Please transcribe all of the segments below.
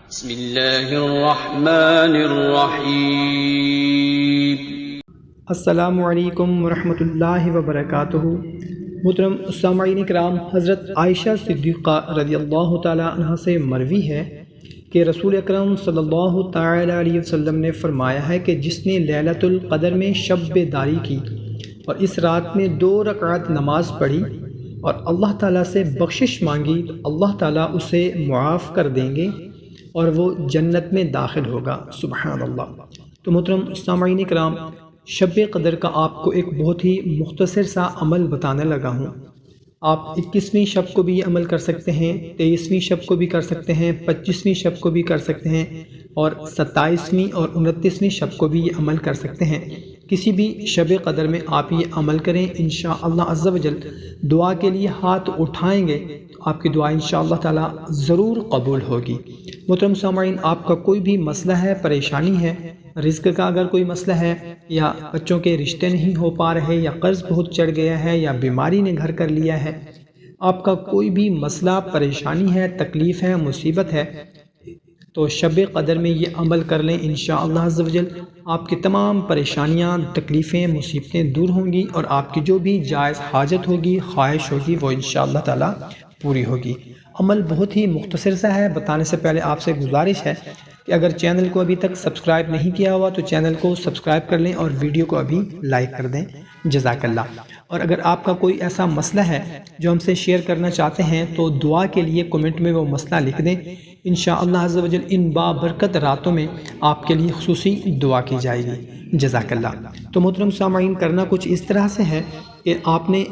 بسم اللہ الرحمن الرحیم۔ السلام علیکم ورحمۃ اللہ وبرکاتہ۔ محترم سامعین کرام، حضرت عائشہ صدیقہ رضی اللہ تعالیٰ عنہ سے مروی ہے کہ رسول اکرم صلی اللہ تعالیٰ علیہ وسلم نے فرمایا ہے کہ جس نے لیلۃ القدر میں شب بیداری کی اور اس رات میں 2 رکعت نماز پڑھی اور اللہ تعالیٰ سے بخشش مانگی تو اللہ تعالیٰ اسے معاف کر دیں گے اور وہ جنت میں داخل ہوگا۔ سبحان اللہ۔ تو محترم سامعین کرام، شب قدر کا آپ کو ایک بہت ہی مختصر سا عمل بتانے لگا ہوں۔ آپ 21ویں شب کو بھی یہ عمل کر سکتے ہیں، 23ویں شب کو بھی کر سکتے ہیں، 25ویں شب کو بھی کر سکتے ہیں اور 27ویں اور 29ویں شب کو بھی یہ عمل کر سکتے ہیں۔ کسی بھی شب قدر میں آپ یہ عمل کریں، انشاءاللہ عز و جل دعا کے لیے ہاتھ اٹھائیں گے تو آپ کی دعا انشاءاللہ تعالی ضرور قبول ہوگی۔ محترم سامعین، آپ کا کوئی بھی مسئلہ ہے، پریشانی ہے، رزق کا اگر کوئی مسئلہ ہے، یا بچوں کے رشتے نہیں ہو پا رہے، یا قرض بہت چڑھ گیا ہے، یا بیماری نے گھر کر لیا ہے، آپ کا کوئی بھی مسئلہ، پریشانی ہے، تکلیف ہے، مصیبت ہے، تو شب قدر میں یہ عمل کر لیں، انشاءاللہ عز و جل آپ کی تمام پریشانیاں، تکلیفیں، مصیبتیں دور ہوں گی اور آپ کی جو بھی جائز حاجت ہوگی، خواہش ہوگی، وہ انشاءاللہ تعالی پوری ہوگی۔ عمل بہت ہی مختصر سا ہے، بتانے سے پہلے آپ سے گزارش ہے کہ اگر چینل کو ابھی تک سبسکرائب نہیں کیا ہوا تو چینل کو سبسکرائب کر لیں اور ویڈیو کو ابھی لائک کر دیں، جزاک اللہ۔ اور اگر آپ کا کوئی ایسا مسئلہ ہے جو ہم سے شیئر کرنا چاہتے ہیں تو دعا کے لیے کمنٹ میں وہ مسئلہ لکھ دیں، انشاءاللہ عز و جل ان بابرکت راتوں میں آپ کے لیے خصوصی دعا کی جائے گی، جزاک اللہ۔ تو محترم سامعین، کرنا کچھ اس طرح سے ہے کہ آپ نے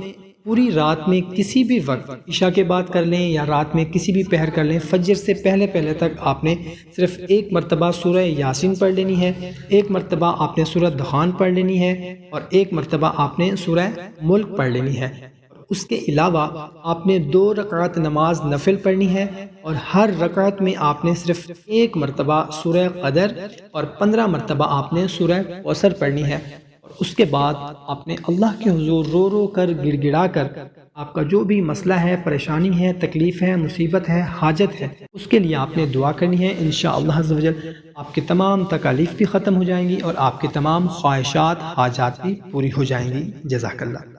پوری رات میں کسی بھی وقت، عشاء کے بعد کر لیں یا رات میں کسی بھی پہر کر لیں، فجر سے پہلے تک آپ نے صرف 1 مرتبہ سورہ یاسین پڑھ لینی ہے، 1 مرتبہ آپ نے سورہ دخان پڑھ لینی ہے اور 1 مرتبہ آپ نے سورہ ملک پڑھ لینی ہے۔ اس کے علاوہ آپ نے 2 رکعت نماز نفل پڑھنی ہے اور ہر رکعت میں آپ نے صرف 1 مرتبہ سورہ قدر اور 15 مرتبہ آپ نے سورہ کوثر پڑھنی ہے۔ اس کے بعد آپ نے اللہ کے حضور رو رو کر، گڑ گڑا کر، آپ کا جو بھی مسئلہ ہے، پریشانی ہے، تکلیف ہے، مصیبت ہے، حاجت ہے، اس کے لیے آپ نے دعا کرنی ہے۔ انشاءاللہ عز و جل آپ کی تمام تکالیف بھی ختم ہو جائیں گی اور آپ کی تمام خواہشات، حاجات بھی پوری ہو جائیں گی، جزاک اللہ۔